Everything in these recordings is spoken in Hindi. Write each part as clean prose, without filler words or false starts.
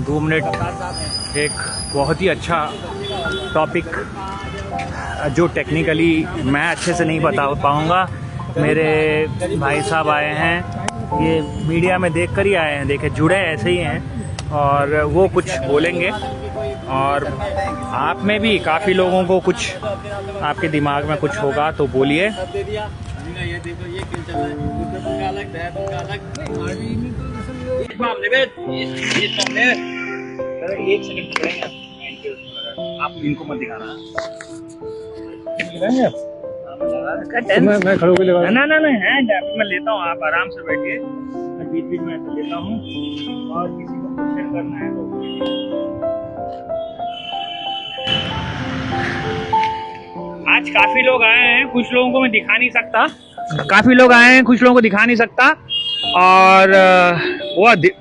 दो मिनट एक बहुत ही अच्छा टॉपिक जो टेक्निकली मैं अच्छे से नहीं बता पाऊँगा। मेरे भाई साहब आए हैं, ये मीडिया में देख कर ही आए हैं, देखे जुड़े ऐसे ही हैं और वो कुछ बोलेंगे। और आप में भी काफ़ी लोगों को कुछ आपके दिमाग में कुछ होगा तो बोलिए। एक सेकंड छोड़ेंगे आप, इनको मत दिखाना। मैं खड़े होकर लगा ना मैं लेता हूँ, आप आराम से बैठिए। मैं बीच बीच में ऐसे लेता हूँ और किसी को क्वेश्चन करना है तो आज काफी लोग आए हैं, कुछ लोगों को मैं दिखा नहीं सकता। काफी लोग आए हैं, कुछ लोगों को दिखा नहीं सकता और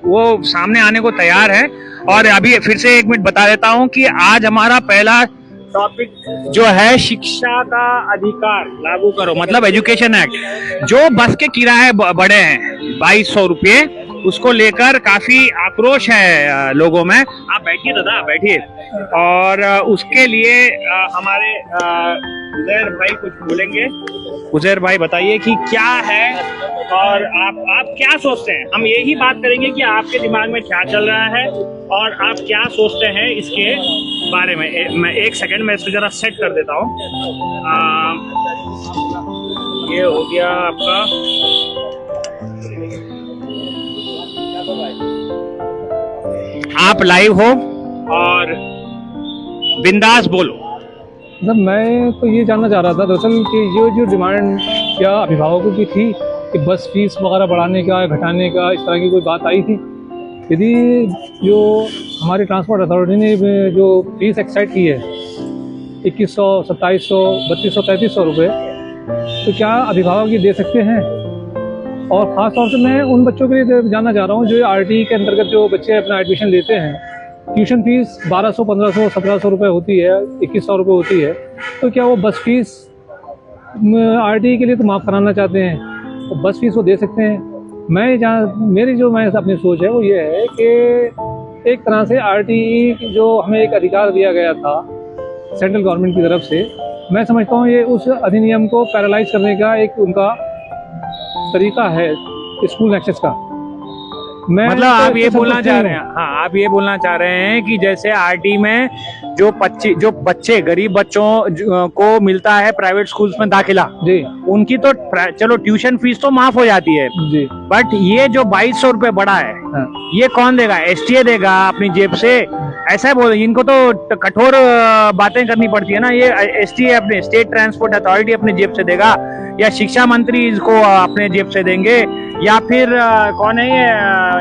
वो सामने आने को तैयार है। और अभी फिर से एक मिनट बता देता हूँ कि आज हमारा पहला टॉपिक जो है शिक्षा का अधिकार लागू करो, मतलब एजुकेशन एक्ट। जो बस के किराए बढ़े हैं 2200 रुपये, उसको लेकर काफी आक्रोश है लोगों में। आप बैठिए दादा, बैठिए। और उसके लिए हमारे उजैर भाई कुछ बोलेंगे। उजैर भाई बताइए कि क्या है और आप क्या सोचते हैं। हम यही बात करेंगे कि आपके दिमाग में क्या चल रहा है और आप क्या सोचते हैं इसके बारे में। मैं एक सेकंड में इसको जरा सेट कर देता हूँ। ये हो गया आपका। आप लाइव हो और बिंदास बोलो। मतलब मैं तो ये जानना चाह रहा था दरअसल कि ये जो डिमांड क्या अभिभावकों की थी कि बस फीस वगैरह बढ़ाने का, घटाने का, इस तरह की कोई बात आई थी? यदि जो हमारी ट्रांसपोर्ट अथॉरिटी ने जो फीस एक्साइड की है 2100, 2700, 3200, 3300 रुपये, तो क्या अभिभावक ये दे सकते हैं? और ख़ास तौर से मैं उन बच्चों के लिए जानना चाह रहा हूँ जो RTE के अंतर्गत जो बच्चे अपना एडमिशन लेते हैं, ट्यूशन फीस 1200, 1500, 1700 रुपये होती है, 2100 रुपये होती है, तो क्या वो बस फीस RTE के लिए तो माफ़ कराना चाहते हैं, तो बस फीस वो दे सकते हैं? मेरी जो अपनी सोच है वो ये है कि एक तरह से RTE जो हमें एक अधिकार दिया गया था सेंट्रल गवर्नमेंट की तरफ से, मैं समझता हूँ ये उस अधिनियम को पैरालाइज करने का एक उनका तरीका है स्कूल एक्सेस का। मतलब आप ये बोलना चाह रहे हैं, हाँ आप ये बोलना चाह रहे हैं कि जैसे RTE में जो बच्चे गरीब बच्चों को मिलता है प्राइवेट स्कूल्स में दाखिला जी, उनकी तो चलो ट्यूशन फीस तो माफ हो जाती है जी, बट ये जो 2200 रुपये बढ़ा है, हाँ, ये कौन देगा? STA देगा अपनी जेब से? ऐसा बोल, इनको तो कठोर बातें करनी पड़ती है ना। ये STA अपने स्टेट ट्रांसपोर्ट अथॉरिटी अपनी जेब से देगा या शिक्षा मंत्री इसको अपने जेब से देंगे या फिर कौन है ये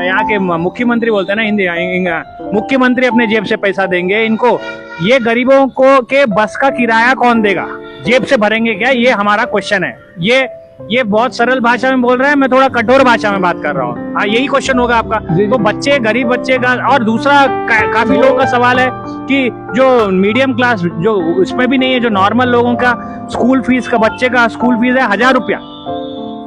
यहाँ के मुख्यमंत्री बोलते हैं ना हिंदी, मुख्यमंत्री अपने जेब से पैसा देंगे इनको? ये गरीबों को के बस का किराया कौन देगा? जेब से भरेंगे क्या? ये हमारा क्वेश्चन है। ये बहुत सरल भाषा में बोल रहे हैं, मैं थोड़ा कठोर भाषा में बात कर रहा हूँ। हाँ यही क्वेश्चन होगा आपका। तो बच्चे, गरीब बच्चे का। और दूसरा काफी लोगों का सवाल है कि जो मीडियम क्लास, जो उसमें भी नहीं है, जो नॉर्मल लोगों का स्कूल फीस का, बच्चे का स्कूल फीस है 1000 रुपया,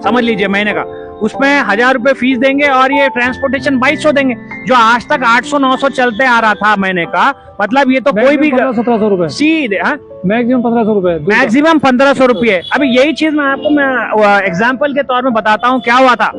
समझ लीजिए महीने का, उसमें 1000 रुपये फीस देंगे और ये ट्रांसपोर्टेशन 2200 देंगे, जो आज तक 800-900 चलते आ रहा था महीने का। मतलब ये तो कोई भी 1700 रुपये सीधे, मैक्सिमम 1500 रुपये, मैक्सिमम 1500 रुपये। अभी यही चीज मैं एग्जाम्पल के तौर में बताता हूँ। क्या हुआ था,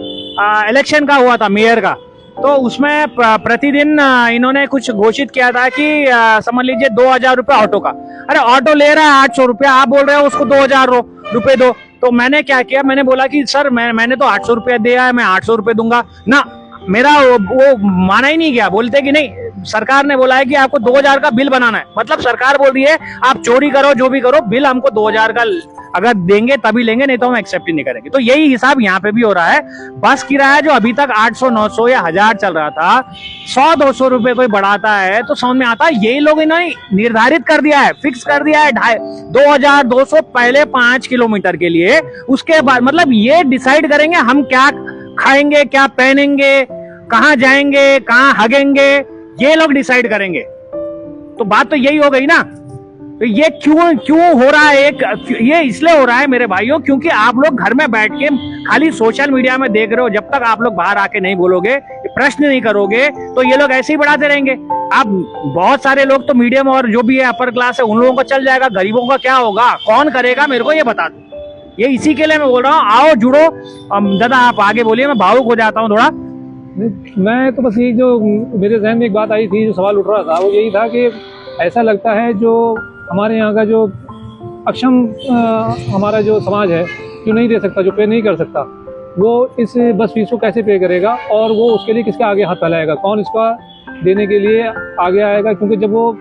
इलेक्शन का हुआ था मेयर का, तो उसमें प्रतिदिन इन्होंने कुछ घोषित किया था कि समझ लीजिए 2000 रुपये ऑटो का। अरे ऑटो ले रहा है 800 रुपया, आप बोल रहे हो उसको 2000 रुपये दो। तो मैंने क्या किया, मैंने बोला कि सर मैंने तो 800 रुपया दिया है, मैं 800 रुपये दूंगा ना। मेरा वो माना ही नहीं गया, बोलते कि नहीं सरकार ने बोला है कि आपको 2000 का बिल बनाना है। मतलब सरकार बोल रही है आप चोरी करो, जो भी करो, बिल हमको 2000 का अगर देंगे तभी लेंगे, नहीं तो हम एक्सेप्ट ही नहीं करेंगे। तो यही हिसाब यहाँ पे भी हो रहा है। बस किराया जो अभी तक 800, 900 या 1000 चल रहा था, 100-200 रुपये कोई बढ़ाता है तो समझ में आता है यही लोग इन्होंने निर्धारित कर दिया है, फिक्स कर दिया है 2200 पहले 5 किलोमीटर के लिए। उसके बाद मतलब ये डिसाइड करेंगे हम क्या खाएंगे, क्या पहनेंगे, कहाँ जाएंगे, कहाँ हगेंगे, ये लोग डिसाइड करेंगे। तो बात तो यही हो गई ना। तो ये क्यों हो रहा है? ये इसलिए हो रहा है मेरे भाइयों, क्योंकि आप लोग घर में बैठ के खाली सोशल मीडिया में देख रहे हो। जब तक आप लोग बाहर आके नहीं बोलोगे, प्रश्न नहीं करोगे, तो ये लोग ऐसे ही बढ़ाते रहेंगे। आप बहुत सारे लोग तो मीडियम और जो भी है अपर क्लास है, उन लोगों को चल जाएगा, गरीबों का क्या होगा? कौन करेगा? मेरे को ये बता दो। ये इसी के लिए मैं बोल रहा हूँ, आओ जुड़ो। दादा आप आगे बोलिए, मैं भावुक हो जाता हूँ थोड़ा। मैं तो बस ये जो मेरे जहन में एक बात आई थी, जो सवाल उठ रहा था, वो यही था कि ऐसा लगता है जो हमारे यहाँ का जो अक्षम हमारा जो समाज है, जो नहीं दे सकता, जो पे नहीं कर सकता, वो इस बस फीस को कैसे पे करेगा, और वो उसके लिए किसके आगे हाथ फैलाएगा, कौन इसका देने के लिए आगे आएगा? क्योंकि जब वो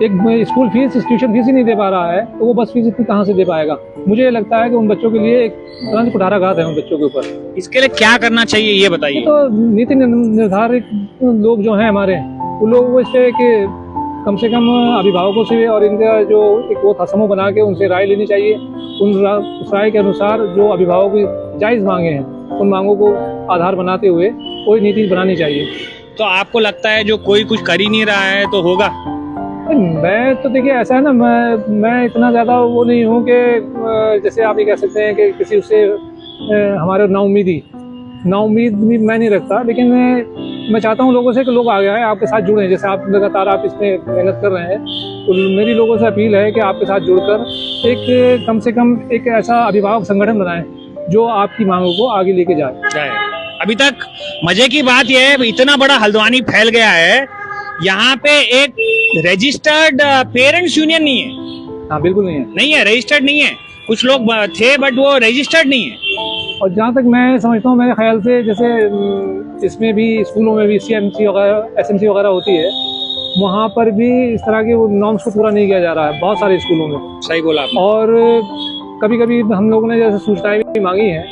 एक स्कूल फीस, ट्यूशन फीस ही नहीं दे पा रहा है, तो वो बस फीस इतनी कहाँ से दे पाएगा? मुझे लगता है कि उन बच्चों के लिए एक तरह से कुठाराघात है उन बच्चों के ऊपर। इसके लिए क्या करना चाहिए ये बताइए। तो नीति निर्धारित लोग जो हैं हमारे, वो लोग वो इससे कि कम से कम अभिभावकों से और इनका जो एक वो था समूह बना के उनसे राय लेनी चाहिए। उस राय के अनुसार जो अभिभावक की जायज़ मांगे हैं, उन मांगों को आधार बनाते हुए कोई नीति बनानी चाहिए। तो आपको लगता है जो कोई कुछ कर ही नहीं रहा है तो होगा? मैं तो देखिए ऐसा है ना, मैं इतना ज़्यादा वो नहीं हूँ कि जैसे आप ये कह सकते हैं कि किसी उससे हमारे नाउम्मीद भी मैं नहीं रखता, लेकिन मैं चाहता हूँ लोगों से कि लोग आगे आए, आपके साथ जुड़ें। जैसे आप लगातार आप इसमें मेहनत कर रहे हैं, तो मेरी लोगों से अपील है कि आपके साथ जुड़कर एक कम से कम एक ऐसा अभिभावक संगठन बनाएं जो आपकी मांगों को आगे लेके जाए। अभी तक मजे की बात यह है, इतना बड़ा हल्द्वानी फैल गया है, यहाँ पे एक रजिस्टर्ड पेरेंट्स यूनियन नहीं है। हाँ बिल्कुल नहीं है, रजिस्टर्ड नहीं है। कुछ लोग थे बट वो रजिस्टर्ड नहीं है। और जहाँ तक मैं समझता हूँ, मेरे ख्याल से जैसे इसमें भी स्कूलों में भी CMC वगैरह, SMC वगैरह होती है, वहाँ पर भी इस तरह के वो नॉर्म्स को पूरा नहीं किया जा रहा है बहुत सारे स्कूलों में। सही बोला आपने। और कभी कभी हम लोगों ने जैसे सूचनाएं भी मांगी हैं,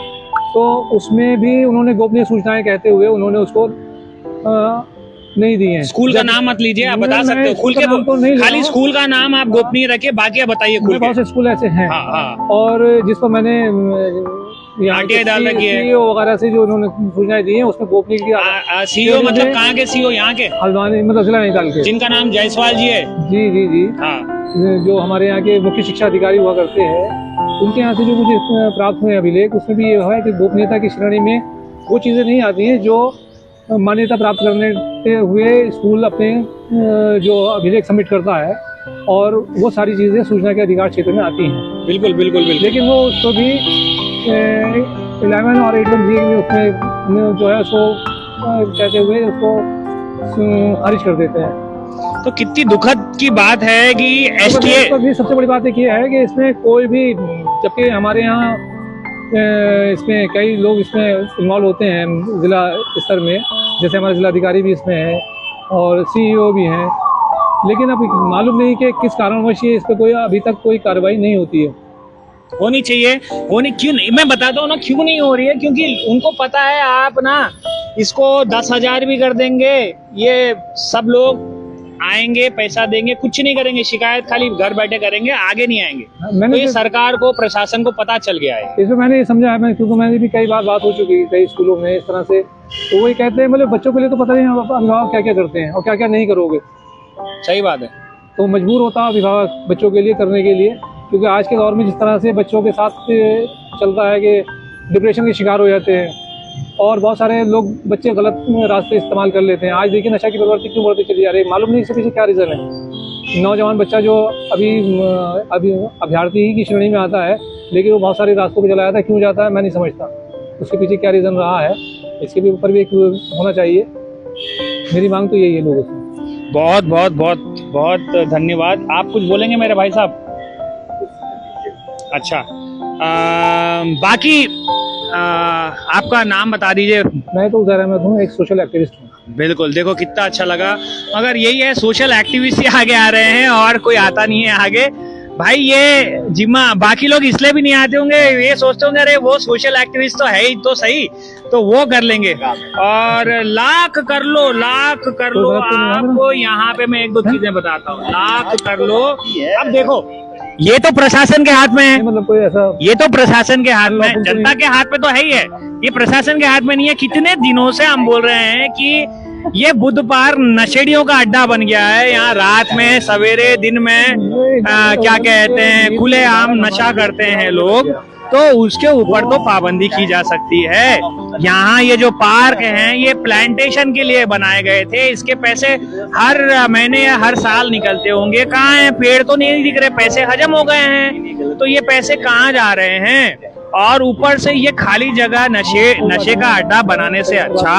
तो उसमें भी उन्होंने गोपनीय सूचनाएं कहते हुए उन्होंने उसको नहीं दी है। स्कूल का नाम मत लीजिए, आप बता सकते हो। खुल के खाली स्कूल का नाम आप गोपनीय रखिए, बाकी आप बताइए खुल के। बहुत से स्कूल ऐसे हैं। हाँ। और जिस पर मैंने आरटीआई डाल रखी है, CEO वगैरह से जो उन्होंने सूचनाएं दी है, उसमें गोपनीय की CEO मतलब कहाँ के CEO? यहाँ के हल्द्वानी, मतलब जिला नैनीताल के, जिनका नाम जायसवाल जी है। जी हाँ, जो हमारे यहाँ के मुख्य शिक्षा अधिकारी हुआ करते हैं, उनके यहाँ से जो मुझे प्राप्त हुए अभिलेख, उसमें भी ये है कि गोपनीयता की श्रेणी में वो चीज़ें नहीं आती हैं जो मान्यता प्राप्त करने हुए स्कूल अपने जो अभिलेख सबमिट करता है, और वो सारी चीज़ें सूचना के अधिकार क्षेत्र में आती हैं। बिल्कुल। लेकिन वो उसको भी 11 और 8 जी में उसमें जो है उसको कहते हुए उसको खारिज कर देते हैं। तो कितनी दुखद की बात है कि STA तो भी सबसे बड़ी बात एक ये है कि इसमें कोई भी, जबकि हमारे यहाँ इसमें कई लोग इसमें इन्वॉल्व होते हैं ज़िला स्तर में, जैसे हमारे जिलाधिकारी भी इसमें हैं और CEO भी हैं, लेकिन अब मालूम नहीं कि किस कारणवश ये इस पर कोई अभी तक कोई कार्रवाई नहीं होती है। होनी चाहिए, क्यों नहीं? मैं बताता हूँ ना क्यों नहीं हो रही है, क्योंकि उनको पता है आप ना इसको 10,000 भी कर देंगे, ये सब लोग आएंगे, पैसा देंगे, कुछ नहीं करेंगे, शिकायत खाली घर बैठे करेंगे, आगे नहीं आएंगे। तो ये सरकार को, प्रशासन को पता चल गया है। इसमें मैंने ये समझा है, क्योंकि मैंने भी कई बार बात हो चुकी है कई स्कूलों में इस तरह से, तो वही कहते हैं मतलब बच्चों के लिए तो पता नहीं अभिभावक क्या क्या करते हैं और क्या क्या नहीं करोगे। सही बात है। तो मजबूर होता है अभिभावक बच्चों के लिए करने के लिए, क्योंकि आज के दौर में जिस तरह से बच्चों के साथ चलता है कि डिप्रेशन के शिकार हो जाते हैं, और बहुत सारे लोग बच्चे गलत रास्ते इस्तेमाल कर लेते हैं। आज देखिए नशा की प्रवृत्ति क्यों बढ़ती चली जा रही है, मालूम नहीं इसके पीछे क्या रीज़न है। नौजवान बच्चा जो अभी अभ्यर्थी ही की श्रेणी में आता है, लेकिन वो बहुत सारे रास्तों पर चला जाता है, क्यों जाता है मैं नहीं समझता, उसके पीछे क्या रीज़न रहा है, इसके भी ऊपर भी एक होना चाहिए। मेरी मांग तो यही है लोगों से। बहुत बहुत बहुत बहुत धन्यवाद। आप कुछ बोलेंगे मेरे भाई साहब? अच्छा, बाकी आपका नाम बता दीजिए। मैं तो उधर अहमद हूँ, एक सोशल एक्टिविस्ट हूँ। बिल्कुल, देखो कितना अच्छा लगा। मगर यही है, सोशल एक्टिविस्ट ही आगे आ रहे हैं और कोई आता नहीं है आगे। भाई ये जिम्मा, बाकी लोग इसलिए भी नहीं आते होंगे, ये सोचते होंगे अरे वो सोशल एक्टिविस्ट तो है ही तो सही, तो वो कर लेंगे। और लाख कर लो आपको यहाँ पे मैं एक दो चीजें बताता हूँ, लाख कर लो। अब देखो ये तो प्रशासन के हाथ में है, मतलब कोई ऐसा, ये तो प्रशासन के हाथ में, जनता के हाथ में तो है ही है, ये प्रशासन के हाथ में नहीं है। कितने दिनों से हम बोल रहे हैं कि ये बुध पार्क नशेड़ियों का अड्डा बन गया है। यहाँ रात में, सवेरे, दिन में क्या कहते हैं, खुलेआम नशा करते हैं लोग, तो उसके ऊपर तो पाबंदी की जा सकती है। यहाँ ये जो पार्क हैं ये प्लांटेशन के लिए बनाए गए थे, इसके पैसे हर महीने या हर साल निकलते होंगे। कहाँ हैं? पेड़ तो नहीं दिख रहे, पैसे हजम हो गए हैं, तो ये पैसे कहाँ जा रहे हैं? और ऊपर से ये खाली जगह नशे का अड्डा बनाने से अच्छा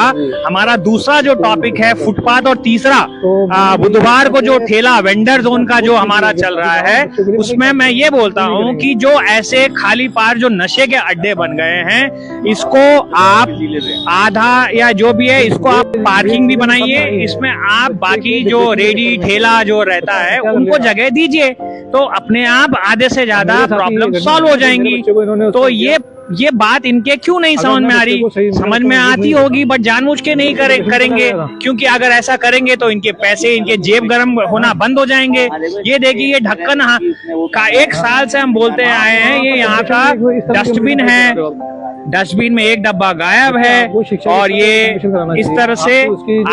हमारा दूसरा जो टॉपिक है फुटपाथ, और तीसरा बुधवार को जो ठेला वेंडर जोन का जो हमारा चल रहा है, उसमें मैं ये बोलता हूँ कि जो ऐसे खाली पार जो नशे के अड्डे बन गए हैं, इसको आप आधा या जो भी है इसको आप पार्किंग भी बनाइए, इसमें आप बाकी जो रेडी ठेला जो रहता है उनको जगह दीजिए, तो अपने आप आधे से ज्यादा प्रॉब्लम सॉल्व हो जाएंगी। तो ये बात इनके क्यों नहीं समझ में आ रही? समझ में आती होगी बट जानबूझ के नहीं करेंगे, क्योंकि अगर ऐसा करेंगे तो इनके पैसे, इनके जेब गर्म होना बंद हो जाएंगे। ये देखिए, ये ढक्कन का 1 साल से हम बोलते आए हैं, ये यहाँ का डस्टबिन है, डस्टबिन में एक डब्बा गायब है, और ये इस तरह से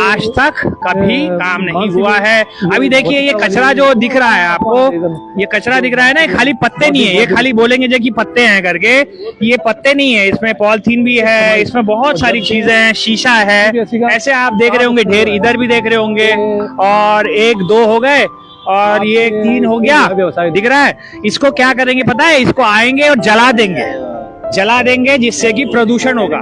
आज तक कभी काम नहीं हुआ है। अभी देखिए, ये कचरा जो दिख रहा है आपको, ये कचरा दिख रहा है ना, ये खाली पत्ते नहीं है, ये खाली बोलेंगे जो कि पत्ते हैं करके, ये पत्ते नहीं है, इसमें पॉलिथीन भी है, इसमें बहुत सारी चीजें हैं, शीशा है, ऐसे आप देख रहे होंगे ढेर, इधर भी देख रहे होंगे, और 1 2 हो गए, और ये 3 हो गया, दिख रहा है। इसको क्या करेंगे पता है? इसको आएंगे और जला देंगे जिससे कि प्रदूषण होगा।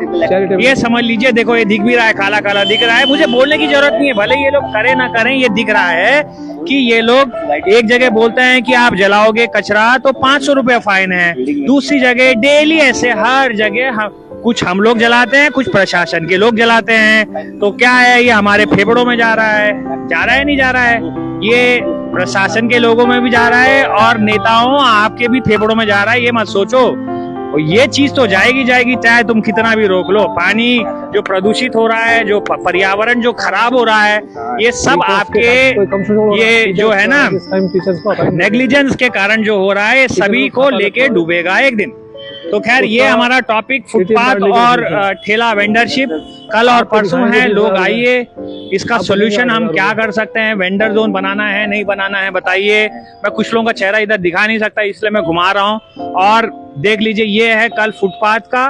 ये समझ लीजिए, देखो ये दिख भी रहा है, काला काला दिख रहा है, मुझे बोलने की जरूरत नहीं है, भले ये लोग करें ना करें, ये दिख रहा है कि ये लोग एक जगह बोलते हैं कि आप जलाओगे कचरा तो 500 रुपए फाइन है, दूसरी जगह डेली ऐसे हर जगह कुछ हम लोग जलाते हैं, कुछ प्रशासन के लोग जलाते हैं। तो क्या है, ये हमारे फेफड़ों में जा रहा है नहीं जा रहा है, ये प्रशासन के लोगों में भी जा रहा है, और नेताओं आपके भी फेफड़ों में जा रहा है, ये मत सोचो। और ये चीज तो जाएगी, चाहे तुम कितना भी रोक लो। पानी जो प्रदूषित हो रहा है, जो पर्यावरण जो खराब हो रहा है, ये सब आपके ये जो है ना नेग्लिजेंस के कारण जो हो रहा है, सभी को लेके डूबेगा एक दिन। तो खैर, ये हमारा टॉपिक फुटपाथ और ठेला वेंडरशिप कल और परसों है। लोग आइए, इसका सोल्यूशन हम क्या कर सकते हैं, वेंडर जोन बनाना है नहीं बनाना है बताइए। मैं कुछ लोगों का चेहरा इधर दिखा नहीं सकता, इसलिए मैं घुमा रहा हूँ। और देख लीजिए, ये है कल फुटपाथ का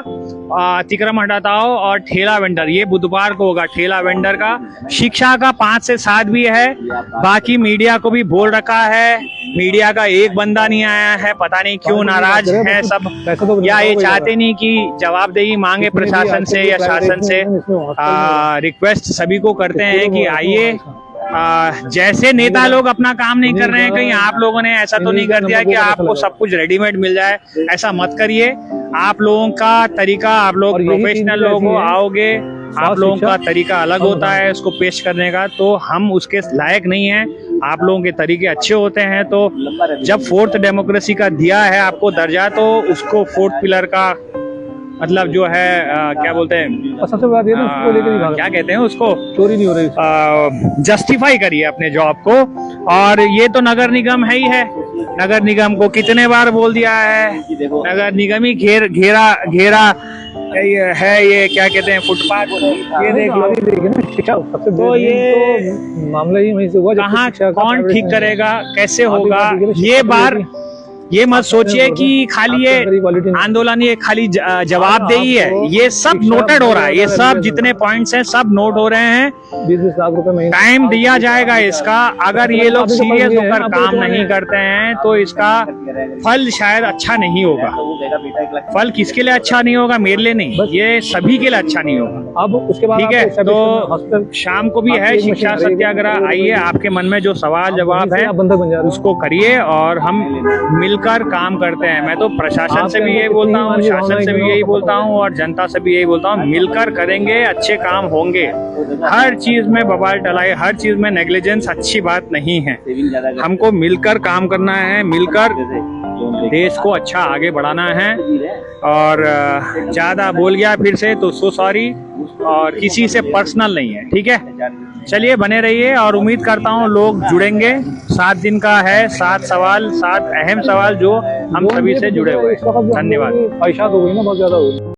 अतिक्रमण हटाओ और ठेला वेंडर, ये बुधवार को होगा ठेला वेंडर का। शिक्षा का 5 से 7 भी है, बाकी मीडिया को भी बोल रखा है, मीडिया का एक बंदा नहीं आया है, पता नहीं क्यों नाराज है सब, या ये चाहते नहीं कि जवाबदेही मांगे प्रशासन से या शासन से। रिक्वेस्ट सभी को करते हैं कि आइए, जैसे नेता लोग अपना काम नहीं कर रहे हैं, कहीं आप लोगों ने ऐसा तो नहीं कर दिया कि आपको सब कुछ रेडीमेड मिल जाए, ऐसा मत करिए। आप लोगों का तरीका, आप लोग प्रोफेशनल लोग हो, आओगे, आप लोगों का तरीका अलग होता है उसको पेश करने का, तो हम उसके लायक नहीं हैं। आप लोगों के तरीके अच्छे होते हैं, तो जब 4th डेमोक्रेसी का दिया है आपको दर्जा, तो उसको 4th पिलर का मतलब जो है क्या बोलते हैं, सबसे बड़ा ये ना, उसको लेकर ही क्या कहते हैं उसको, चोरी नहीं हो रही, जस्टिफाई करिए अपने जॉब को। और ये तो नगर निगम है ही है, नगर निगम को कितने बार बोल दिया है, नगर निगम ही घेरा ये क्या कहते हैं फुटपाथ, ये देख लो, तो ये मामला ही वहीं से हुआ। कहाँ कौन ठीक करेगा, कैसे होगा? ये बार ये मत सोचिए कि खाली ये आंदोलन ये खाली जवाबदेही है, ये सब नोटेड हो रहा है, ये सब जितने पॉइंट्स हैं सब नोट हो रहे हैं। 20 लाख रुपए में टाइम दिया जाएगा इसका। अगर ये लोग सीरियस होकर काम नहीं करते हैं तो इसका फल शायद अच्छा नहीं होगा। फल किसके लिए अच्छा नहीं होगा? मेरे लिए नहीं, ये सभी के लिए अच्छा नहीं होगा। अब उसके बाद ठीक है, तो शाम को भी है शिक्षा सत्याग्रह, आइए, आपके मन में जो सवाल जवाब है उसको करिए और हम मिलकर काम करते हैं। मैं तो प्रशासन से भी यही बोलता हूँ, शासन से भी यही बोलता हूँ और जनता से भी यही बोलता हूँ, मिलकर करेंगे अच्छे काम होंगे। हर चीज में बवाल टलाई, हर चीज में नेग्लिजेंस अच्छी बात नहीं है। हमको मिलकर काम करना है, मिलकर देश को अच्छा आगे बढ़ाना है। और ज्यादा बोल गया फिर से तो सो सॉरी, और किसी से पर्सनल नहीं है, ठीक है। चलिए बने रहिए और उम्मीद करता हूँ लोग जुड़ेंगे। 7 दिन का है, 7 सवाल, 7 अहम सवाल जो हम सभी से जुड़े हुए हैं। धन्यवाद। पैसा तो हुई ना बहुत ज्यादा हुई।